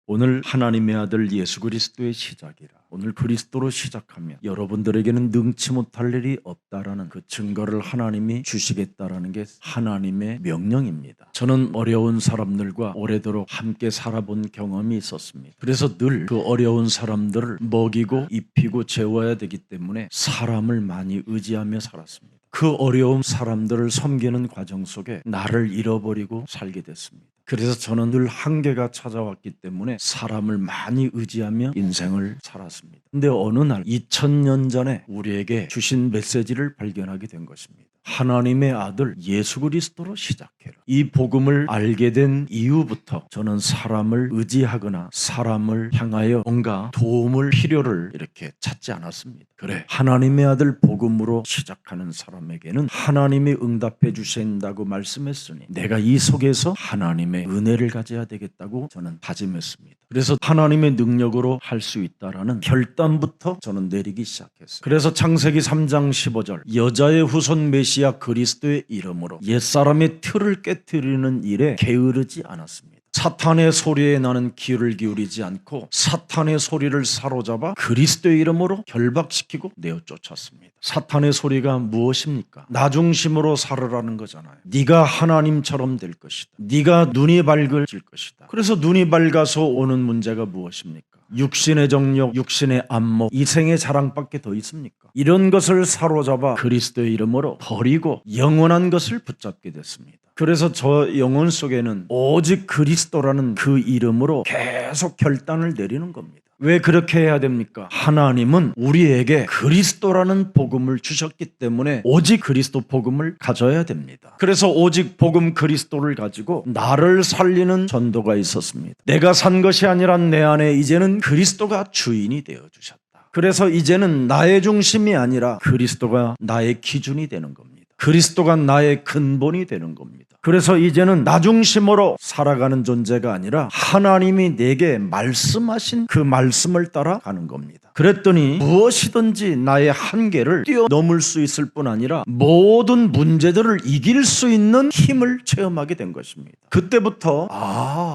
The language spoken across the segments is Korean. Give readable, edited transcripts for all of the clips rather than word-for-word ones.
오늘 하나님의 아들 예수 그리스도의 시작이라. 오늘 그리스도로 시작하면 여러분들에게는 능치 못할 일이 없다라는 그 증거를 하나님이 주시겠다라는 게 하나님의 명령입니다. 저는 어려운 사람들과 오래도록 함께 살아본 경험이 있었습니다. 그래서 늘 그 어려운 사람들을 먹이고 입히고 재워야 되기 때문에 사람을 많이 의지하며 살았습니다. 그 어려운 사람들을 섬기는 과정 속에 나를 잃어버리고 살게 됐습니다. 그래서 저는 늘 한계가 찾아왔기 때문에 사람을 많이 의지하며 인생을 살았습니다. 근데 어느 날 2000년 전에 우리에게 주신 메시지를 발견하게 된 것입니다. 하나님의 아들 예수 그리스도로 시작해라. 이 복음을 알게 된 이후부터 저는 사람을 의지하거나 사람을 향하여 뭔가 도움을 필요를 이렇게 찾지 않았습니다. 그래, 하나님의 아들 복음으로 시작하는 사람에게는 하나님이 응답해 주신다고 말씀했으니 내가 이 속에서 하나님의 은혜를 가져야 되겠다고 저는 다짐했습니다. 그래서 하나님의 능력으로 할 수 있다라는 결단부터 저는 내리기 시작했어요. 그래서 창세기 3장 15절 여자의 후손 메시아 그리스도의 이름으로 옛사람의 틀을 깨트리는 일에 게으르지 않았습니다. 사탄의 소리에 나는 귀를 기울이지 않고 사탄의 소리를 사로잡아 그리스도의 이름으로 결박시키고 내어 쫓았습니다. 사탄의 소리가 무엇입니까? 나 중심으로 살으라는 거잖아요. 네가 하나님처럼 될 것이다. 네가 눈이 밝아질 것이다. 그래서 눈이 밝아서 오는 문제가 무엇입니까? 육신의 정욕, 육신의 안목, 이생의 자랑밖에 더 있습니까? 이런 것을 사로잡아 그리스도의 이름으로 버리고 영원한 것을 붙잡게 됐습니다. 그래서 저 영혼 속에는 오직 그리스도라는 그 이름으로 계속 결단을 내리는 겁니다. 왜 그렇게 해야 됩니까? 하나님은 우리에게 그리스도라는 복음을 주셨기 때문에 오직 그리스도 복음을 가져야 됩니다. 그래서 오직 복음 그리스도를 가지고 나를 살리는 전도가 있었습니다. 내가 산 것이 아니라 내 안에 이제는 그리스도가 주인이 되어주셨다. 그래서 이제는 나의 중심이 아니라 그리스도가 나의 기준이 되는 겁니다. 그리스도가 나의 근본이 되는 겁니다. 그래서 이제는 나 중심으로 살아가는 존재가 아니라 하나님이 내게 말씀하신 그 말씀을 따라 가는 겁니다. 그랬더니 무엇이든지 나의 한계를 뛰어넘을 수 있을 뿐 아니라 모든 문제들을 이길 수 있는 힘을 체험하게 된 것입니다. 그때부터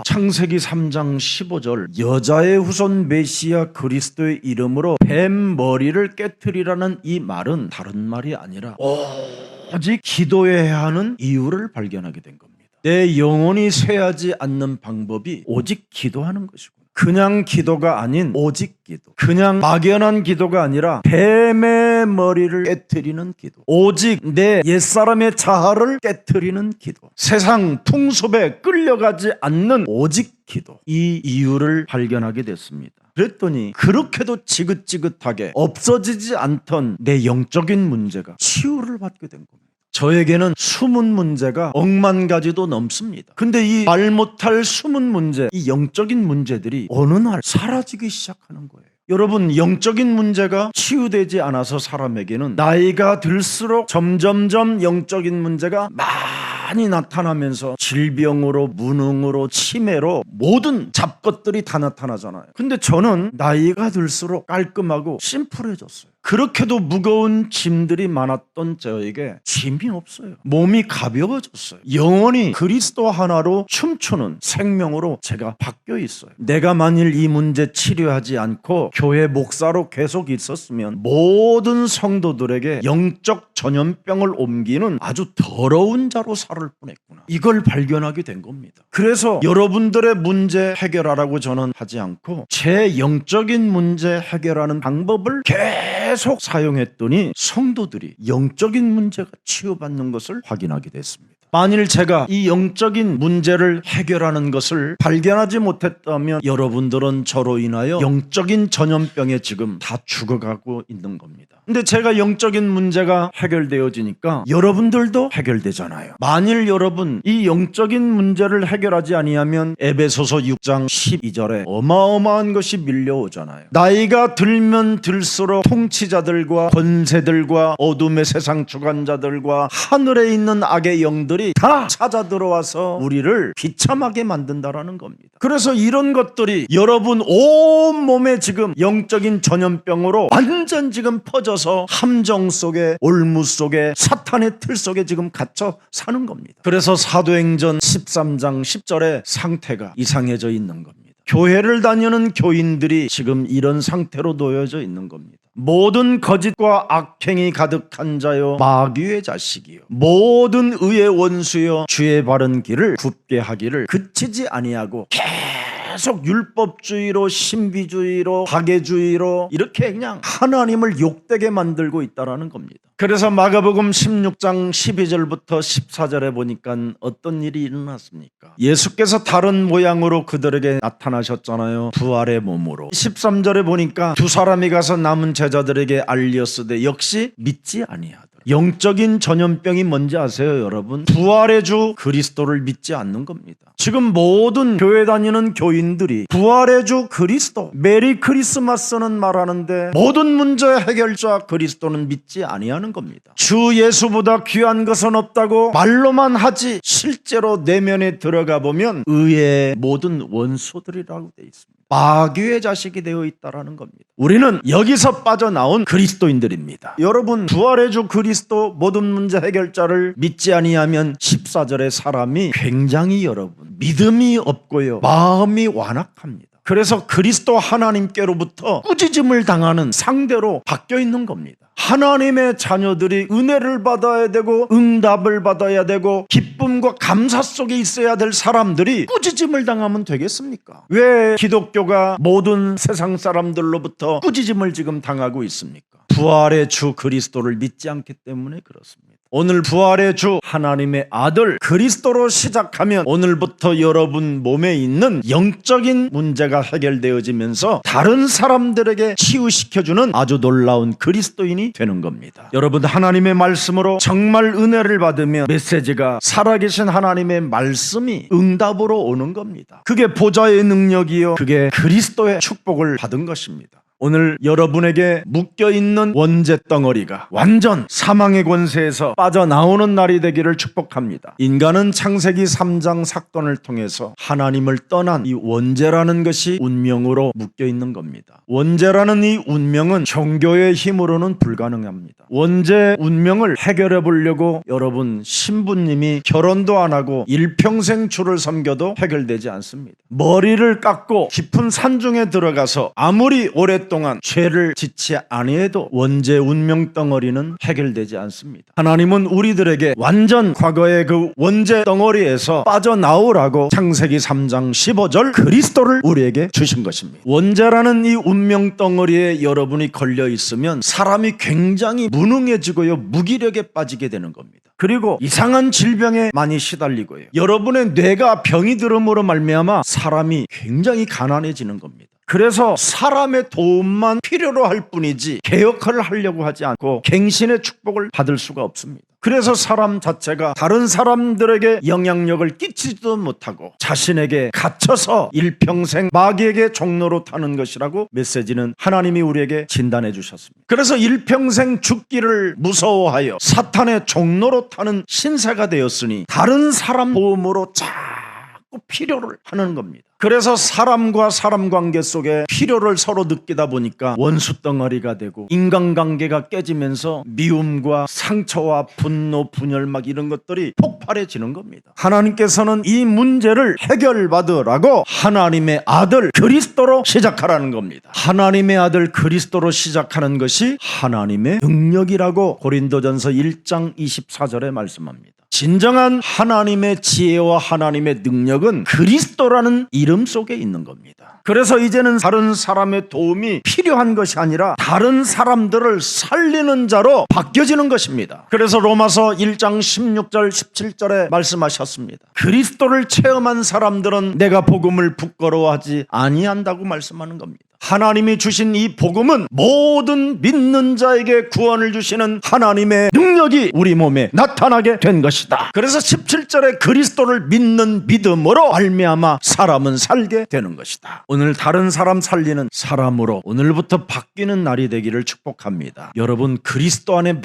창세기 3장 15절 여자의 후손 메시아 그리스도의 이름으로 뱀 머리를 깨트리라는 이 말은 다른 말이 아니라 오직 기도해야 하는 이유를 발견하게 된 겁니다. 내 영혼이 쇠하지 않는 방법이 오직 기도하는 것이고 그냥 기도가 아닌 오직 기도, 그냥 막연한 기도가 아니라 뱀의 머리를 깨트리는 기도, 오직 내 옛사람의 자아를 깨트리는 기도, 세상 풍습에 끌려가지 않는 오직 기도, 이 이유를 발견하게 됐습니다. 그랬더니 그렇게도 지긋지긋하게 없어지지 않던 내 영적인 문제가 치유를 받게 된 겁니다. 저에게는 숨은 문제가 10,000 가지도 넘습니다. 근데 이 말 못할 숨은 문제, 이 영적인 문제들이 어느 날 사라지기 시작하는 거예요. 여러분, 영적인 문제가 치유되지 않아서 사람에게는 나이가 들수록 점점점 영적인 문제가 많이 나타나면서 질병으로, 무능으로, 치매로 모든 잡것들이 다 나타나잖아요. 근데 저는 나이가 들수록 깔끔하고 심플해졌어요. 그렇게도 무거운 짐들이 많았던 저에게 짐이 없어요. 몸이 가벼워졌어요. 영원히 그리스도 하나로 춤추는 생명으로 제가 바뀌어 있어요. 내가 만일 이 문제 치료하지 않고 교회 목사로 계속 있었으면 모든 성도들에게 영적 전염병을 옮기는 아주 더러운 자로 살을 뻔했구나. 이걸 발견하게 된 겁니다. 그래서 여러분들의 문제 해결하라고 저는 하지 않고 제 영적인 문제 해결하는 방법을 계속 사용했더니 성도들이 영적인 문제가 치유받는 것을 확인하게 됐습니다. 만일 제가 이 영적인 문제를 해결하는 것을 발견하지 못했다면 여러분들은 저로 인하여 영적인 전염병에 지금 다 죽어가고 있는 겁니다. 근데 제가 영적인 문제가 해결되어지니까 여러분들도 해결되잖아요. 만일 여러분 이 영적인 문제를 해결하지 아니하면 에베소서 6장 12절에 어마어마한 것이 밀려오잖아요. 나이가 들면 들수록 통치자들과 권세들과 어둠의 세상 주관자들과 하늘에 있는 악의 영들이 다 찾아 들어와서 우리를 비참하게 만든다라는 겁니다. 그래서 이런 것들이 여러분 온 몸에 지금 영적인 전염병으로 완전 지금 퍼져서 함정 속에 올무 속에 사탄의 틀 속에 지금 갇혀 사는 겁니다. 그래서 사도행전 13장 10절의 상태가 이상해져 있는 겁니다. 교회를 다니는 교인들이 지금 이런 상태로 놓여져 있는 겁니다. 모든 거짓과 악행이 가득한 자요 마귀의 자식이요 모든 의의 원수요 주의 바른 길을 굽게 하기를 그치지 아니하고 계속 율법주의로 신비주의로 박애주의로 이렇게 그냥 하나님을 욕되게 만들고 있다라는 겁니다. 그래서 마가복음 16장 12절부터 14절에 보니까 어떤 일이 일어났습니까? 예수께서 다른 모양으로 그들에게 나타나셨잖아요. 부활의 몸으로. 13절에 보니까 두 사람이 가서 남은 제자들에게 알렸으되 역시 믿지 아니하더라. 영적인 전염병이 뭔지 아세요, 여러분? 부활의 주 그리스도를 믿지 않는 겁니다. 지금 모든 교회 다니는 교인들이 부활의 주 그리스도, 메리 크리스마스는 말하는데 모든 문제의 해결자 그리스도는 믿지 아니하는 겁니다. 주 예수보다 귀한 것은 없다고 말로만 하지 실제로 내면에 들어가 보면 의의 모든 원수들이라고 되어 있습니다. 마귀의 자식이 되어 있다라는 겁니다. 우리는 여기서 빠져나온 그리스도인들입니다. 여러분, 부활의 주 그리스도 모든 문제 해결자를 믿지 아니하면 14절의 사람이 굉장히 여러분 믿음이 없고요 마음이 완악합니다. 그래서 그리스도 하나님께로부터 꾸짖음을 당하는 상대로 바뀌어 있는 겁니다. 하나님의 자녀들이 은혜를 받아야 되고 응답을 받아야 되고 기쁨과 감사 속에 있어야 될 사람들이 꾸짖음을 당하면 되겠습니까? 왜 기독교가 모든 세상 사람들로부터 꾸짖음을 지금 당하고 있습니까? 부활의 주 그리스도를 믿지 않기 때문에 그렇습니다. 오늘 부활의 주 하나님의 아들 그리스도로 시작하면 오늘부터 여러분 몸에 있는 영적인 문제가 해결되어지면서 다른 사람들에게 치유시켜주는 아주 놀라운 그리스도인이 되는 겁니다. 여러분, 하나님의 말씀으로 정말 은혜를 받으면 메시지가 살아계신 하나님의 말씀이 응답으로 오는 겁니다. 그게 보좌의 능력이요 그게 그리스도의 축복을 받은 것입니다. 오늘 여러분에게 묶여있는 원죄 덩어리가 완전 사망의 권세에서 빠져나오는 날이 되기를 축복합니다. 인간은 창세기 3장 사건을 통해서 하나님을 떠난 이 원죄라는 것이 운명으로 묶여있는 겁니다. 원죄라는 이 운명은 종교의 힘으로는 불가능합니다. 원죄 운명을 해결해 보려고 여러분 신부님이 결혼도 안 하고 일평생 주를 섬겨도 해결되지 않습니다. 머리를 깎고 깊은 산중에 들어가서 아무리 오랫동안 죄를 짓지 아니해도 원죄 운명 덩어리는 해결되지 않습니다. 하나님은 우리들에게 완전 과거의 그 원죄 덩어리에서 빠져나오라고 창세기 3장 15절 그리스도를 우리에게 주신 것입니다. 원죄라는 이 운명 덩어리에 여러분이 걸려 있으면 사람이 굉장히 무능해지고요 무기력에 빠지게 되는 겁니다. 그리고 이상한 질병에 많이 시달리고요 여러분의 뇌가 병이 들음으로 말미암아 사람이 굉장히 가난해지는 겁니다. 그래서 사람의 도움만 필요로 할 뿐이지 개혁을 하려고 하지 않고 갱신의 축복을 받을 수가 없습니다. 그래서 사람 자체가 다른 사람들에게 영향력을 끼치지도 못하고 자신에게 갇혀서 일평생 마귀에게 종로로 타는 것이라고 메시지는 하나님이 우리에게 진단해 주셨습니다. 그래서 일평생 죽기를 무서워하여 사탄의 종로로 타는 신세가 되었으니 다른 사람 도움으로 자꾸 필요를 하는 겁니다. 그래서 사람과 사람 관계 속에 필요를 서로 느끼다 보니까 원수 덩어리가 되고 인간관계가 깨지면서 미움과 상처와 분노, 분열 막 이런 것들이 폭발해지는 겁니다. 하나님께서는 이 문제를 해결받으라고 하나님의 아들 그리스도로 시작하라는 겁니다. 하나님의 아들 그리스도로 시작하는 것이 하나님의 능력이라고 고린도전서 1장 24절에 말씀합니다. 진정한 하나님의 지혜와 하나님의 능력은 그리스도라는 이름 속에 있는 겁니다. 그래서 이제는 다른 사람의 도움이 필요한 것이 아니라 다른 사람들을 살리는 자로 바뀌어지는 것입니다. 그래서 로마서 1장 16절 17절에 말씀하셨습니다. 그리스도를 체험한 사람들은 내가 복음을 부끄러워하지 아니한다고 말씀하는 겁니다. 하나님이 주신 이 복음은 모든 믿는 자에게 구원을 주시는 하나님의 능력이 우리 몸에 나타나게 된 것이다. 그래서 17절에 그리스도를 믿는 믿음으로 말미암아 사람은 살게 되는 것이다. 오늘 다른 사람 살리는 사람으로 오늘부터 바뀌는 날이 되기를 축복합니다. 여러분, 그리스도 안에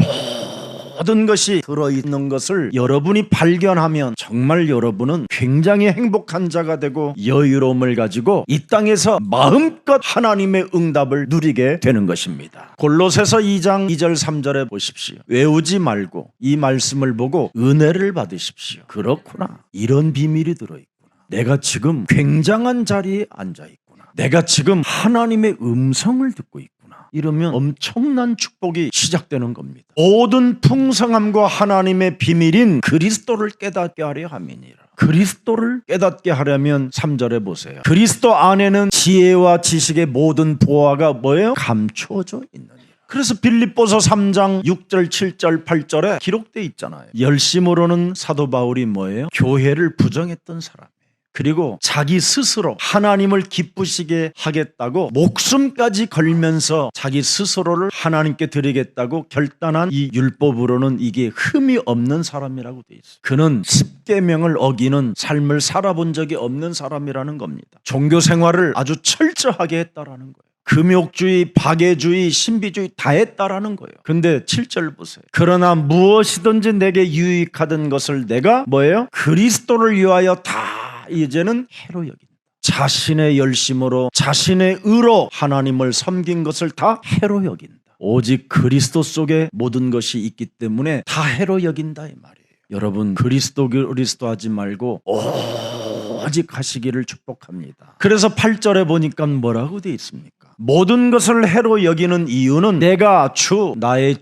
모든 것이 들어있는 것을 여러분이 발견하면 정말 여러분은 굉장히 행복한 자가 되고 여유로움을 가지고 이 땅에서 마음껏 하나님의 응답을 누리게 되는 것입니다. 골로새서 2장 2절 3절에 보십시오. 외우지 말고 이 말씀을 보고 은혜를 받으십시오. 그렇구나, 이런 비밀이 들어있구나. 내가 지금 굉장한 자리에 앉아 있구나. 내가 지금 하나님의 음성을 듣고 있구나. 이러면 엄청난 축복이 시작되는 겁니다. 모든 풍성함과 하나님의 비밀인 그리스도를 깨닫게 하려 함이니라. 그리스도를 깨닫게 하려면 3절에 보세요. 그리스도 안에는 지혜와 지식의 모든 보화가 뭐예요? 감추어져 있느니라. 그래서 빌립보서 3장 6절 7절 8절에 기록되어 있잖아요. 열심으로는 사도 바울이 뭐예요? 교회를 부정했던 사람이에요. 그리고 자기 스스로 하나님을 기쁘시게 하겠다고 목숨까지 걸면서 자기 스스로를 하나님께 드리겠다고 결단한 이 율법으로는 이게 흠이 없는 사람이라고 돼 있어요. 그는 십계명을 어기는 삶을 살아본 적이 없는 사람이라는 겁니다. 종교 생활을 아주 철저하게 했다라는 거예요. 금욕주의, 박애주의, 신비주의 다 했다라는 거예요. 근데 7절 보세요. 그러나 무엇이든지 내게 유익하던 것을 내가 뭐예요? 그리스도를 위하여 다 이제는 해로 여긴다. 자신의 열심으로 자신의 의로 하나님을 섬긴 것을 다 해로 여긴다. 오직 그리스도 속에 모든 것이 있기 때문에 다 해로 여긴다 이 말이에요. 여러분 그리스도 하지 말고 오직 하시기를 축복합니다. 그래서 8절에 보니까 뭐라고 되어 있습니까? 모든 것을 해로 여기는 이유는 내가 나의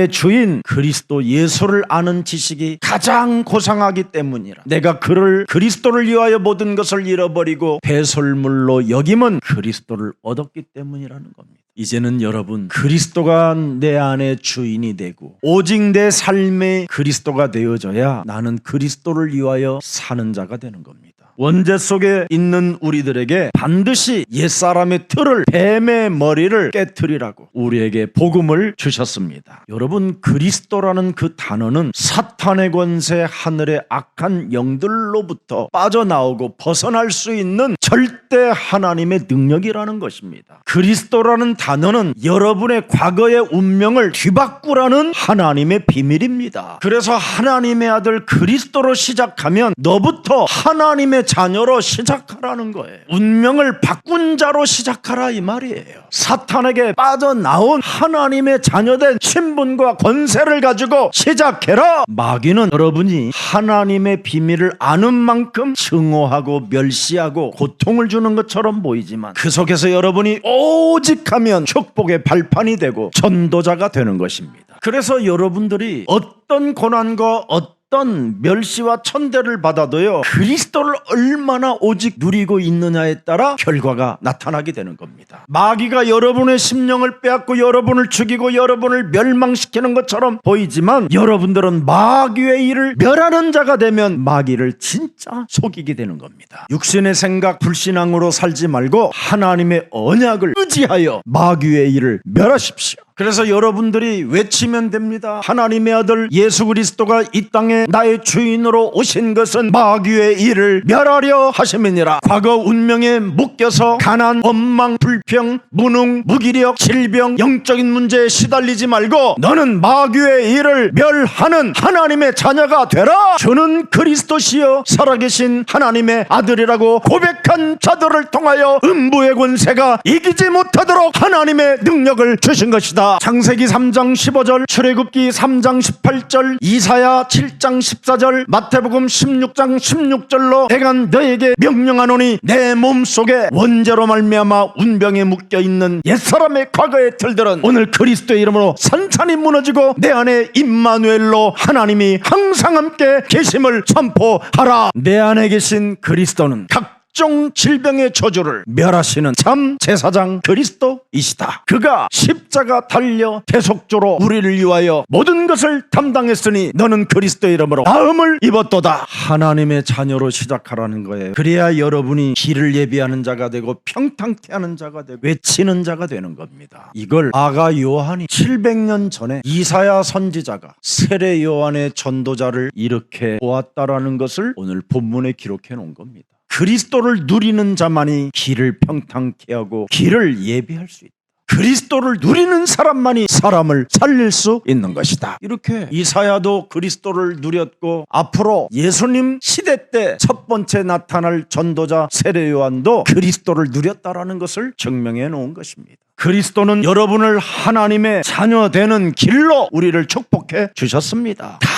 주인 그리스도 예수를 아는 지식이 가장 고상하기 때문이라. 내가 그리스도를 위하여 모든 것을 잃어버리고 배설물로 여김은 그리스도를 얻었기 때문이라는 겁니다. 이제는 여러분 그리스도가 내 안에 주인이 되고 오직 내 삶에 그리스도가 되어져야 나는 그리스도를 위하여 사는 자가 되는 겁니다. 원죄 속에 있는 우리들에게 반드시 옛사람의 틀을 뱀의 머리를 깨트리라고 우리에게 복음을 주셨습니다. 여러분 그리스도라는 그 단어는 사탄의 권세 하늘의 악한 영들로부터 빠져나오고 벗어날 수 있는 절대 하나님의 능력이라는 것입니다. 그리스도라는 단어는 여러분의 과거의 운명을 뒤바꾸라는 하나님의 비밀입니다. 그래서 하나님의 아들 그리스도로 시작하면 너부터 하나님의 자녀로 시작하라는 거예요. 운명을 바꾼 자로 시작하라 이 말이에요. 사탄에게 빠져나온 하나님의 자녀된 신분과 권세를 가지고 시작해라. 마귀는 여러분이 하나님의 비밀을 아는 만큼 증오하고 멸시하고 고통을 주는 것처럼 보이지만 그 속에서 여러분이 오직 하면 축복의 발판이 되고 전도자가 되는 것입니다. 그래서 여러분들이 어떤 고난과 어떤 멸시와 천대를 받아도요 그리스도를 얼마나 오직 누리고 있느냐에 따라 결과가 나타나게 되는 겁니다. 마귀가 여러분의 심령을 빼앗고 여러분을 죽이고 여러분을 멸망시키는 것처럼 보이지만 여러분들은 마귀의 일을 멸하는 자가 되면 마귀를 진짜 속이게 되는 겁니다. 육신의 생각 불신앙으로 살지 말고 하나님의 언약을 의지하여 마귀의 일을 멸하십시오. 그래서 여러분들이 외치면 됩니다. 하나님의 아들 예수 그리스도가 이 땅에 나의 주인으로 오신 것은 마귀의 일을 멸하려 하심이니라. 과거 운명에 묶여서 가난, 원망, 불평, 무능, 무기력, 질병, 영적인 문제에 시달리지 말고 너는 마귀의 일을 멸하는 하나님의 자녀가 되라. 저는 그리스도시여 살아계신 하나님의 아들이라고 고백한 자들을 통하여 음부의 권세가 이기지 못하도록 하나님의 능력을 주신 것이다. 창세기 3장 15절, 출애굽기 3장 18절, 이사야 7장 14절, 마태복음 16장 16절로 내가 너에게 명령하노니 내 몸속에 원죄로 말미암아 운병에 묶여있는 옛사람의 과거의 틀들은 오늘 그리스도의 이름으로 산산이 무너지고 내 안에 임마누엘로 하나님이 항상 함께 계심을 선포하라. 내 안에 계신 그리스도는 각종 질병의 저주를 멸하시는 참 제사장 그리스도이시다. 그가 십자가 달려 대속조로 우리를 위하여 모든 것을 담당했으니 너는 그리스도의 이름으로 나음을 입었도다. 하나님의 자녀로 시작하라는 거예요. 그래야 여러분이 길을 예비하는 자가 되고 평탄케 하는 자가 되고 외치는 자가 되는 겁니다. 이걸 아가 요한이 700년 전에 이사야 선지자가 세례 요한의 전도자를 이렇게 보았다라는 것을 오늘 본문에 기록해 놓은 겁니다. 그리스도를 누리는 자만이 길을 평탄케 하고 길을 예비할 수 있다. 그리스도를 누리는 사람만이 사람을 살릴 수 있는 것이다. 이렇게 이사야도 그리스도를 누렸고 앞으로 예수님 시대 때 첫 번째 나타날 전도자 세례 요한도 그리스도를 누렸다라는 것을 증명해 놓은 것입니다. 그리스도는 여러분을 하나님의 자녀 되는 길로 우리를 축복해 주셨습니다. 다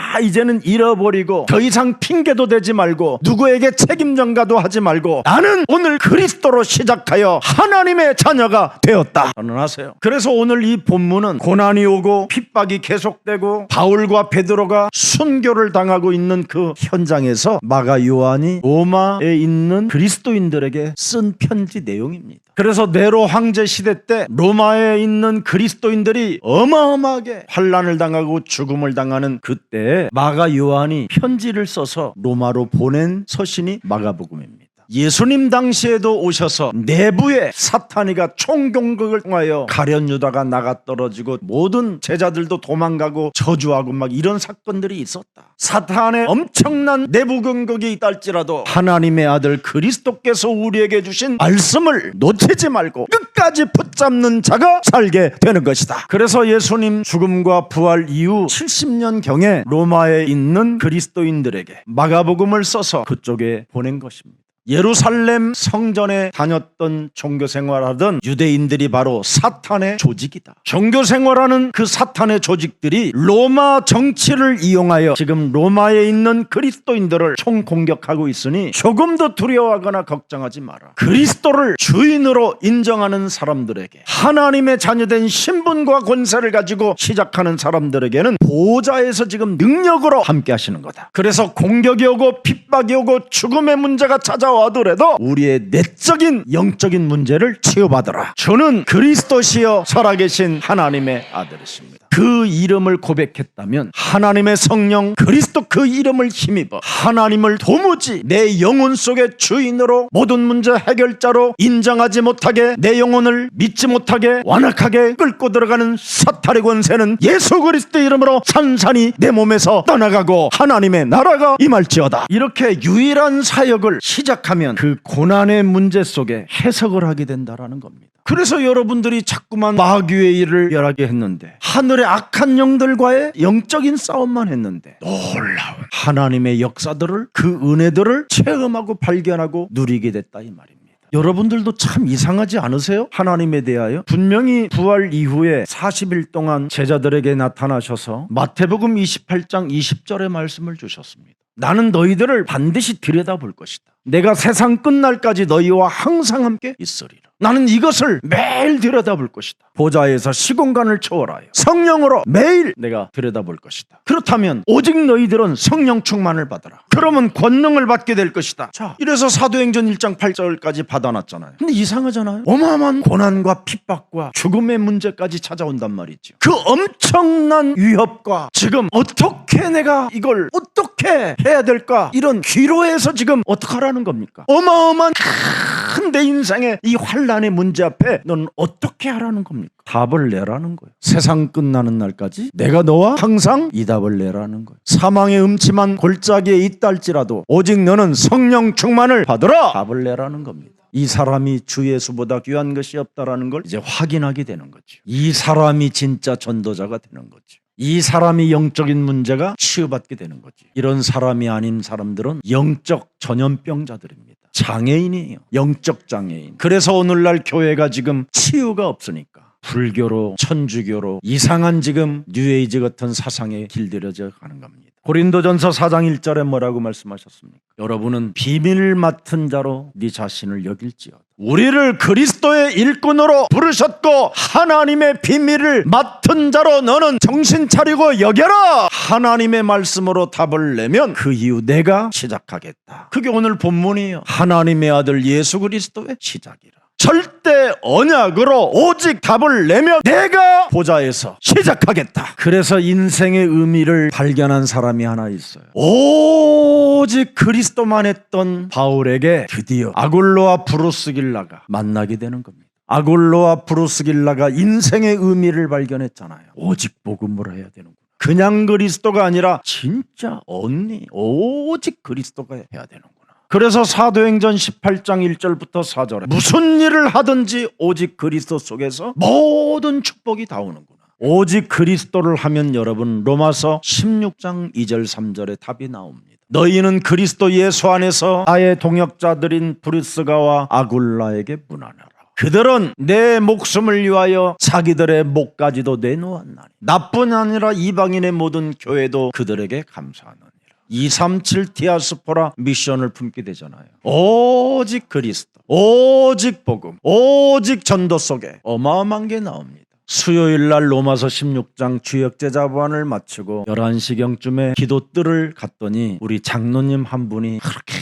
다 이제는 잃어버리고 더 이상 핑계도 대지 말고 누구에게 책임 전가도 하지 말고 나는 오늘 그리스도로 시작하여 하나님의 자녀가 되었다 선언하세요. 그래서 오늘 이 본문은 고난이 오고 핍박이 계속되고 바울과 베드로가 순교를 당하고 있는 그 현장에서 마가 요한이 로마에 있는 그리스도인들에게 쓴 편지 내용입니다. 그래서 네로 황제 시대 때 로마에 있는 그리스도인들이 어마어마하게 환난을 당하고 죽음을 당하는 그때 마가 요한이 편지를 써서 로마로 보낸 서신이 마가복음입니다. 예수님 당시에도 오셔서 내부에 사탄이가 총공격을 통하여 가룟 유다가 나가 떨어지고 모든 제자들도 도망가고 저주하고 막 이런 사건들이 있었다. 사탄의 엄청난 내부 공격이 있다 할지라도 하나님의 아들 그리스도께서 우리에게 주신 말씀을 놓치지 말고 끝까지 붙잡는 자가 살게 되는 것이다. 그래서 예수님 죽음과 부활 이후 70년경에 로마에 있는 그리스도인들에게 마가복음을 써서 그쪽에 보낸 것입니다. 예루살렘 성전에 다녔던 종교생활하던 유대인들이 바로 사탄의 조직이다. 종교생활하는 그 사탄의 조직들이 로마 정치를 이용하여 지금 로마에 있는 그리스도인들을 총공격하고 있으니 조금도 두려워하거나 걱정하지 마라. 그리스도를 주인으로 인정하는 사람들에게 하나님의 자녀된 신분과 권세를 가지고 시작하는 사람들에게는 보좌에서 지금 능력으로 함께 하시는 거다. 그래서 공격이 오고 핍박이 오고 죽음의 문제가 찾아와 하더라도 우리의 내적인 영적인 문제를 치유받으라. 저는 그리스도시여 살아계신 하나님의 아들이십니다. 그 이름을 고백했다면 하나님의 성령 그리스도 그 이름을 힘입어 하나님을 도무지 내 영혼 속의 주인으로 모든 문제 해결자로 인정하지 못하게 내 영혼을 믿지 못하게 완악하게 끌고 들어가는 사탄의 권세는 예수 그리스도의 이름으로 산산이 내 몸에서 떠나가고 하나님의 나라가 임할지어다. 이렇게 유일한 사역을 시작하면 그 고난의 문제 속에 해석을 하게 된다라는 겁니다. 그래서 여러분들이 자꾸만 마귀의 일을 열하게 했는데 하늘의 악한 영들과의 영적인 싸움만 했는데 놀라운 하나님의 역사들을 그 은혜들을 체험하고 발견하고 누리게 됐다 이 말입니다. 여러분들도 참 이상하지 않으세요? 하나님에 대하여 분명히 부활 이후에 40일 동안 제자들에게 나타나셔서 마태복음 28장 20절의 말씀을 주셨습니다. 나는 너희들을 반드시 들여다볼 것이다. 내가 세상 끝날까지 너희와 항상 함께 있으리라. 나는 이것을 매일 들여다볼 것이다. 보좌에서 시공간을 초월하여 성령으로 매일 내가 들여다볼 것이다. 그렇다면 오직 너희들은 성령 충만을 받아라. 그러면 권능을 받게 될 것이다. 자, 이래서 사도행전 1장 8절까지 받아놨잖아요. 근데 이상하잖아요. 어마어마한 고난과 핍박과 죽음의 문제까지 찾아온단 말이죠. 그 엄청난 위협과 지금 어떻게 내가 이걸 어떻게 해야 될까 이런 기로에서 지금 어떡하라는 겁니까? 어마어마한 큰 내 인생의 이 환난의 문제 앞에 넌 어떻게 하라는 겁니까? 답을 내라는 거예요. 세상 끝나는 날까지 내가 너와 항상 이 답을 내라는 거예요. 사망의 음침한 골짜기에 있다 할지라도 오직 너는 성령 충만을 받으라. 답을 내라는 겁니다. 이 사람이 주 예수보다 귀한 것이 없다라는 걸 이제 확인하게 되는 거죠. 이 사람이 진짜 전도자가 되는 거죠. 이 사람이 영적인 문제가 치유받게 되는 거지. 이런 사람이 아닌 사람들은 영적 전염병자들입니다. 장애인이에요. 영적 장애인. 그래서 오늘날 교회가 지금 치유가 없으니까 불교로 천주교로 이상한 지금 뉴에이지 같은 사상에 길들여져 가는 겁니다. 고린도전서 4장 1절에 뭐라고 말씀하셨습니까? 여러분은 비밀 맡은 자로 네 자신을 여길지어다. 우리를 그리스도의 일꾼으로 부르셨고 하나님의 비밀을 맡은 자로 너는 정신 차리고 여겨라. 하나님의 말씀으로 답을 내면 그 이후 내가 시작하겠다. 그게 오늘 본문이에요. 하나님의 아들 예수 그리스도의 시작이라. 절대 언약으로 오직 답을 내면 내가 보좌에서 시작하겠다. 그래서 인생의 의미를 발견한 사람이 하나 있어요. 오직 그리스도만 했던 바울에게 드디어 아굴로와 브루스길라가 만나게 되는 겁니다. 아굴로와 브루스길라가 인생의 의미를 발견했잖아요. 오직 복음으로 해야 되는구나. 그냥 그리스도가 아니라 진짜 언니 오직 그리스도가 해야 되는구나. 그래서 사도행전 18장 1절부터 4절에 무슨 일을 하든지 오직 그리스도 속에서 모든 축복이 다 오는구나. 오직 그리스도를 하면 여러분 로마서 16장 2절 3절에 답이 나옵니다. 너희는 그리스도 예수 안에서 나의 동역자들인 브리스가와 아굴라에게 문안하라. 그들은 내 목숨을 위하여 자기들의 목까지도 내놓았나니 나뿐 아니라 이방인의 모든 교회도 그들에게 감사하느니라. 237 디아스포라 미션을 품게 되잖아요. 오직 그리스도, 오직 복음, 오직 전도 속에 어마어마한 게 나옵니다. 수요일 날 로마서 16장 주역제자반을 마치고 11시경쯤에 기도뜰을 갔더니 우리 장로님 한 분이 그렇게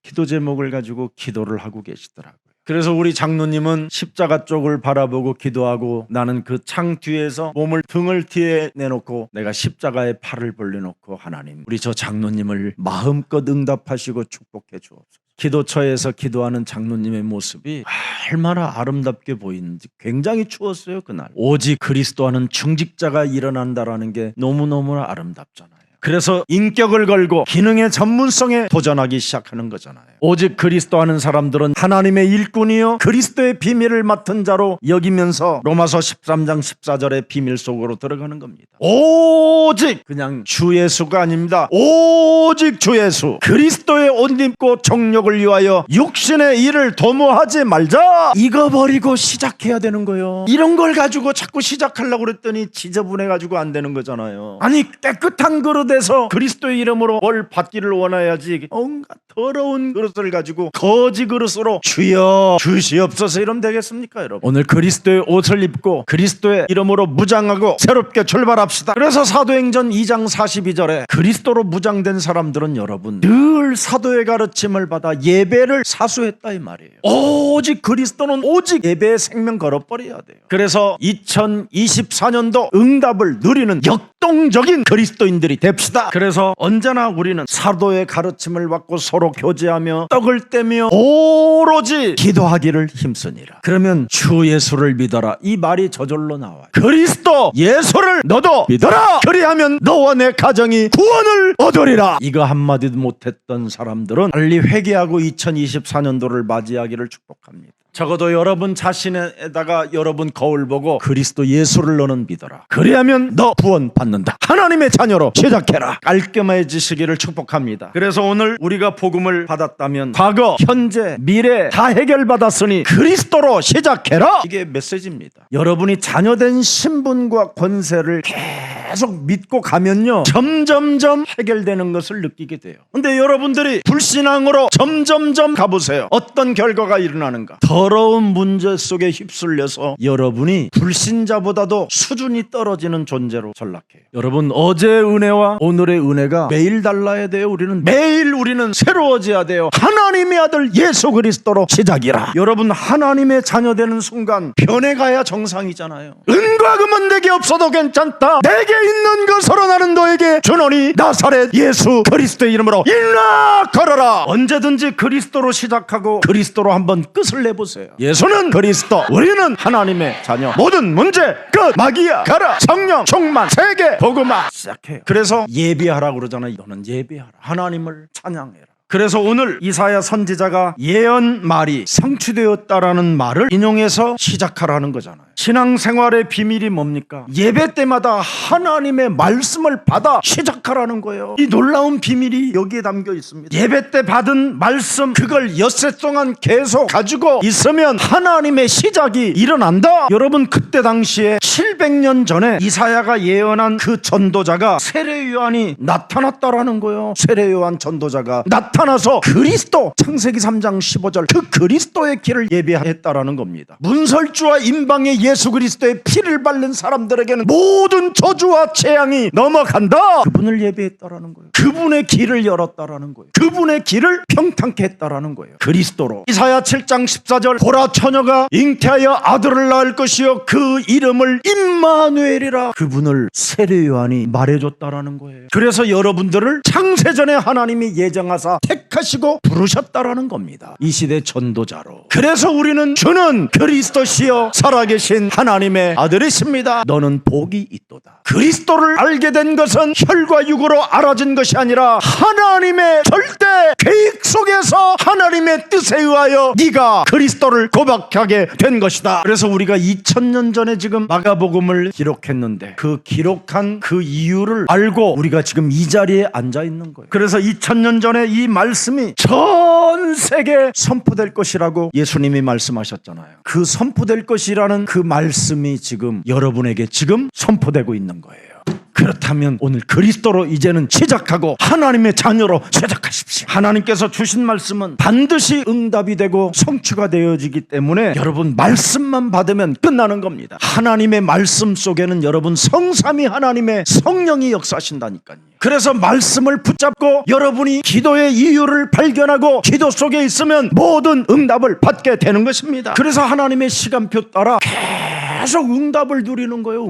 기도 제목을 가지고 기도를 하고 계시더라고요. 그래서 우리 장로님은 십자가 쪽을 바라보고 기도하고 나는 그 창 뒤에서 몸을 등을 뒤에 내놓고 내가 십자가에 팔을 벌려놓고 하나님 우리 저 장로님을 마음껏 응답하시고 축복해 주옵소서. 기도처에서 기도하는 장로님의 모습이 얼마나 아름답게 보이는지 굉장히 추웠어요. 그날 오직 그리스도하는 중직자가 일어난다라는 게 너무너무 아름답잖아요. 그래서 인격을 걸고 기능의 전문성에 도전하기 시작하는 거잖아요. 오직 그리스도 하는 사람들은 하나님의 일꾼이요 그리스도의 비밀을 맡은 자로 여기면서 로마서 13장 14절의 비밀 속으로 들어가는 겁니다. 오직 그냥 주 예수가 아닙니다. 오직 주 예수 그리스도의 옷 입고 정욕을 위하여 육신의 일을 도모하지 말자. 이거 버리고 시작해야 되는 거예요. 이런 걸 가지고 자꾸 시작하려고 그랬더니 지저분해가지고 안 되는 거잖아요. 아니 깨끗한 그릇에서 그리스도의 이름으로 뭘 받기를 원해야지 온갖 더러운 그릇을 가지고 거지 그릇으로 주여 주시옵소서 이러면 되겠습니까 여러분? 오늘 그리스도의 옷을 입고 그리스도의 이름으로 무장하고 새롭게 출발합시다. 그래서 사도행전 2장 42절에 그리스도로 무장된 사람들은 여러분 늘 사도의 가르침을 받아 예배를 사수했다 이 말이에요. 오직 그리스도는 오직 예배의 생명 걸어버려야 돼요. 그래서 2024년도 응답을 누리는 역동적인 그리스도인들이 됩시다. 그래서 언제나 우리는 사도의 가르침을 받고 서로 교제하며 떡을 떼며 오로지 기도하기를 힘쓰니라. 그러면 주 예수를 믿어라 이 말이 저절로 나와요. 그리스도 예수를 너도 믿어라. 그리하면 너와 내 가정이 구원을 얻으리라. 이거 한마디도 못했던 사람들은 빨리 회개하고 2024년도를 맞이하기를 축복합니다. 적어도 여러분 자신에다가 여러분 거울 보고 그리스도 예수를 너는 믿어라. 그리하면 너 구원 받는다. 하나님의 자녀로 시작해라. 깔끔해지시기를 축복합니다. 그래서 오늘 우리가 복음을 받았다면 과거, 현재, 미래 다 해결받았으니 그리스도로 시작해라. 이게 메시지입니다. 여러분이 자녀된 신분과 권세를 계속 믿고 가면요 점점점 해결되는 것을 느끼게 돼요. 근데 여러분들이 불신앙으로 점점점 가보세요. 어떤 결과가 일어나는가? 더러운 문제 속에 휩쓸려서 여러분이 불신자보다도 수준이 떨어지는 존재로 전락해요. 여러분 어제의 은혜와 오늘의 은혜가 매일 달라야 돼요. 매일 우리는 새로워져야 돼요. 하나님의 아들 예수 그리스도로 시작이라. 여러분 하나님의 자녀 되는 순간 변해가야 정상이잖아요. 은과 금은 내게 없어도 괜찮다. 내게 있는 것으로 나는 너에게 주노니 나사렛 예수 그리스도의 이름으로 일어나 걸어라. 언제든지 그리스도로 시작하고 그리스도로 한번 끝을 내보세요. 예수는 그리스도, 우리는 하나님의 자녀. 모든 문제 끝. 마귀야 가라. 성령 충만 세계 복음화 시작해요. 그래서 예배하라고 그러잖아요. 너는 예배하라. 하나님을 찬양해라. 그래서 오늘 이사야 선지자가 예언 말이 성취되었다라는 말을 인용해서 시작하라는 거잖아요. 신앙생활의 비밀이 뭡니까? 예배 때마다 하나님의 말씀을 받아 시작하라는 거예요. 이 놀라운 비밀이 여기에 담겨 있습니다. 예배 때 받은 말씀 그걸 엿새 동안 계속 가지고 있으면 하나님의 시작이 일어난다. 여러분 그때 당시에 700년 전에 이사야가 예언한 그 전도자가 세례 요한이 나타났다라는 거예요. 세례 요한 전도자가 나타나서 그리스도 창세기 3장 15절 그 그리스도의 길을 예배했다라는 겁니다. 문설주와 임방의 예수 그리스도의 피를 바른 사람들에게는 모든 저주와 재앙이 넘어간다. 그분을 예배했다라는 거예요. 그분의 길을 열었다라는 거예요. 그분의 길을 평탄케 했다라는 거예요. 그리스도로. 이사야 7장 14절 보라 처녀가 잉태하여 아들을 낳을 것이요 그 이름을 임마누엘이라. 그분을 세례 요한이 말해줬다라는 거예요. 그래서 여러분들을 창세전에 하나님이 예정하사 택하시고 부르셨다라는 겁니다. 이 시대 전도자로. 그래서 우리는 주는 그리스도시요 살아계신 어린 하나님의 아들이십니다. 너는 복이 있도다. 그리스도를 알게 된 것은 혈과 육으로 알아진 것이 아니라 하나님의 절대 계획 속에서 하나님의 뜻에 의하여 네가 그리스도를 고백하게 된 것이다. 그래서 우리가 2000년 전에 지금 마가복음을 기록했는데 그 기록한 그 이유를 알고 우리가 지금 이 자리에 앉아 있는 거예요. 그래서 2000년 전에 이 말씀이 전 세계에 선포될 것이라고 예수님이 말씀하셨잖아요. 그 선포될 것이라는 그 말씀이 지금 여러분에게 지금 선포되고 있는 거예요. 그렇다면 오늘 그리스도로 이제는 시작하고 하나님의 자녀로 시작하십시오. 하나님께서 주신 말씀은 반드시 응답이 되고 성취가 되어지기 때문에 여러분 말씀만 받으면 끝나는 겁니다. 하나님의 말씀 속에는 여러분 성삼위 하나님의 성령이 역사하신다니까요. 그래서 말씀을 붙잡고 여러분이 기도의 이유를 발견하고 기도 속에 있으면 모든 응답을 받게 되는 것입니다. 그래서 하나님의 시간표 따라 계속 응답을 누리는 거예요.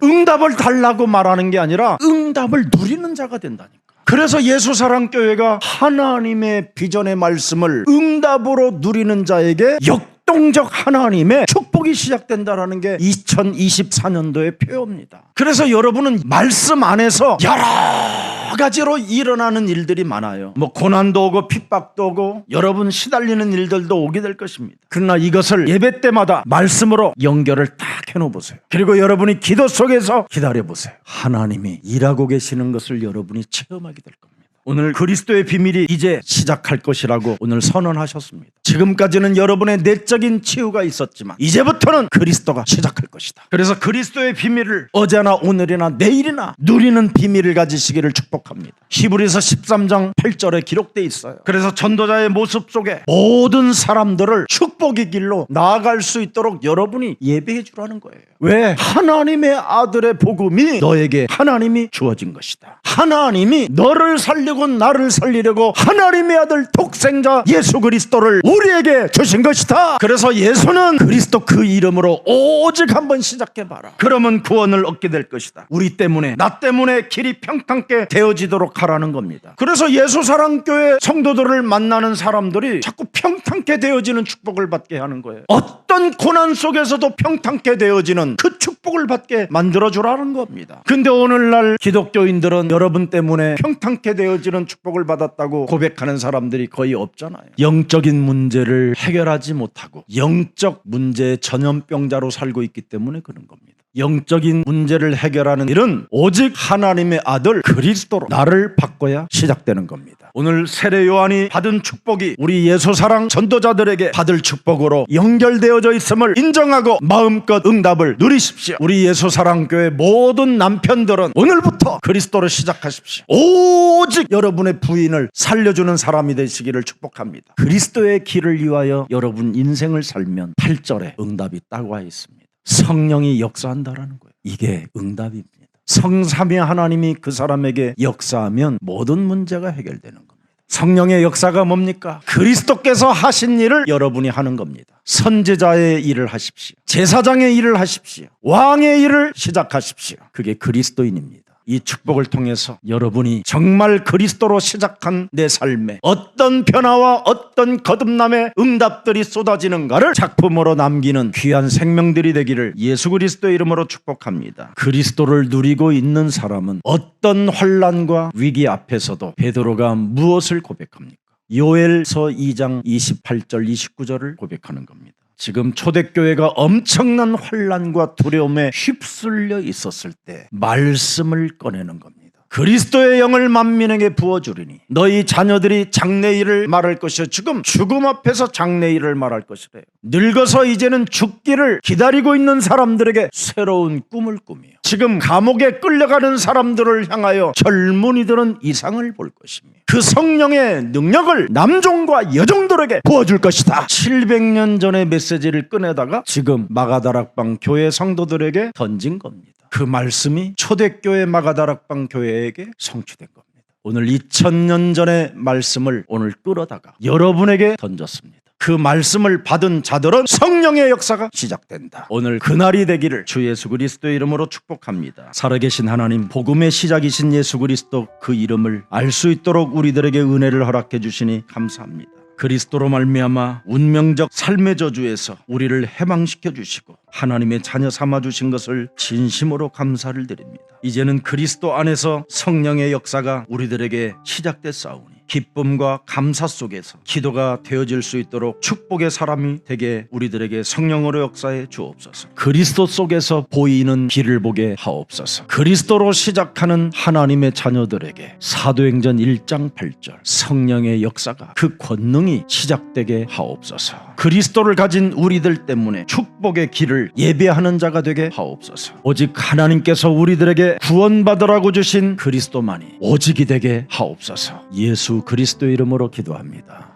응답을 달라고 말하는 게 아니라 응답을 누리는 자가 된다니까. 그래서 예수사랑교회가 하나님의 비전의 말씀을 응답으로 누리는 자에게 역동적 하나님의 축복이 시작된다라는 게 2024년도의 표어입니다. 그래서 여러분은 말씀 안에서 여러 가지로 일어나는 일들이 많아요. 고난도 오고 핍박도 오고 여러분 시달리는 일들도 오게 될 것입니다. 그러나 이것을 예배 때마다 말씀으로 연결을 딱 해놓으세요. 그리고 여러분이 기도 속에서 기다려보세요. 하나님이 일하고 계시는 것을 여러분이 체험하게 될 겁니다. 오늘 그리스도의 비밀이 이제 시작할 것이라고 오늘 선언하셨습니다. 지금까지는 여러분의 내적인 치유가 있었지만 이제부터는 그리스도가 시작할 것이다. 그래서 그리스도의 비밀을 어제나 오늘이나 내일이나 누리는 비밀을 가지시기를 축복합니다. 히브리서 13장 8절에 기록되어 있어요. 그래서 전도자의 모습 속에 모든 사람들을 축복의 길로 나아갈 수 있도록 여러분이 예배해 주라는 거예요. 왜? 하나님의 아들의 복음이 너에게 하나님이 주어진 것이다. 하나님이 너를 살리고 나를 살리려고 하나님의 아들 독생자 예수 그리스도를 우리에게 주신 것이다. 그래서 예수는 그리스도 그 이름으로 오직 한번 시작해봐라. 그러면 구원을 얻게 될 것이다. 우리 때문에 나 때문에 길이 평탄케 되어지도록 하라는 겁니다. 그래서 예수사랑교회 성도들을 만나는 사람들이 자꾸 평탄케 되어지는 축복을 받게 하는 거예요. 어떤 고난 속에서도 평탄케 되어지는 그 축복을 받게 만들어주라는 겁니다. 근데 오늘날 기독교인들은 여러분 때문에 평탄케 되어지는 축복을 받았다고 고백하는 사람들이 거의 없잖아요. 영적인 문제를 해결하지 못하고 영적 문제의 전염병자로 살고 있기 때문에 그런 겁니다. 영적인 문제를 해결하는 일은 오직 하나님의 아들 그리스도로 나를 바꿔야 시작되는 겁니다. 오늘 세례 요한이 받은 축복이 우리 예수사랑 전도자들에게 받을 축복으로 연결되어져 있음을 인정하고 마음껏 응답을 누리십시오. 우리 예수사랑교회 모든 남편들은 오늘부터 그리스도로 시작하십시오. 오직 여러분의 부인을 살려주는 사람이 되시기를 축복합니다. 그리스도의 길을 위하여 여러분 인생을 살면 8절에 응답이 딱 와 있습니다. 성령이 역사한다라는 거예요. 이게 응답입니다. 성삼위 하나님이 그 사람에게 역사하면 모든 문제가 해결되는 겁니다. 성령의 역사가 뭡니까? 그리스도께서 하신 일을 여러분이 하는 겁니다. 선지자의 일을 하십시오. 제사장의 일을 하십시오. 왕의 일을 시작하십시오. 그게 그리스도인입니다. 이 축복을 통해서 여러분이 정말 그리스도로 시작한 내 삶에 어떤 변화와 어떤 거듭남의 응답들이 쏟아지는가를 작품으로 남기는 귀한 생명들이 되기를 예수 그리스도의 이름으로 축복합니다. 그리스도를 누리고 있는 사람은 어떤 환난과 위기 앞에서도 베드로가 무엇을 고백합니까? 요엘서 2장 28절 29절을 고백하는 겁니다. 지금 초대교회가 엄청난 환난과 두려움에 휩쓸려 있었을 때 말씀을 꺼내는 겁니다. 그리스도의 영을 만민에게 부어주리니 너희 자녀들이 장래일을 말할 것이요 지금 죽음 앞에서 장래일을 말할 것이래요. 늙어서 이제는 죽기를 기다리고 있는 사람들에게 새로운 꿈을 꾸미요. 지금 감옥에 끌려가는 사람들을 향하여 젊은이들은 이상을 볼 것이며 그 성령의 능력을 남종과 여종들에게 부어줄 것이다. 700년 전의 메시지를 꺼내다가 지금 마가다락방 교회 성도들에게 던진 겁니다. 그 말씀이 초대교회 마가다락방 교회에게 성취된 겁니다. 오늘 2000년 전의 말씀을 오늘 끌어다가 여러분에게 던졌습니다. 그 말씀을 받은 자들은 성령의 역사가 시작된다. 오늘 그날이 되기를 주 예수 그리스도의 이름으로 축복합니다. 살아계신 하나님, 복음의 시작이신 예수 그리스도 그 이름을 알 수 있도록 우리들에게 은혜를 허락해 주시니 감사합니다. 그리스도로 말미암아 운명적 삶의 저주에서 우리를 해방시켜 주시고 하나님의 자녀 삼아주신 것을 진심으로 감사를 드립니다. 이제는 그리스도 안에서 성령의 역사가 우리들에게 시작됐사오니 기쁨과 감사 속에서 기도가 되어질 수 있도록 축복의 사람이 되게 우리들에게 성령으로 역사해 주옵소서. 그리스도 속에서 보이는 길을 보게 하옵소서. 그리스도로 시작하는 하나님의 자녀들에게 사도행전 1장 8절 성령의 역사가 그 권능이 시작되게 하옵소서. 그리스도를 가진 우리들 때문에 축복의 길을 예배하는 자가 되게 하옵소서. 오직 하나님께서 우리들에게 구원받으라고 주신 그리스도만이 오직이 되게 하옵소서. 예수 그리스도의 이름으로 기도합니다.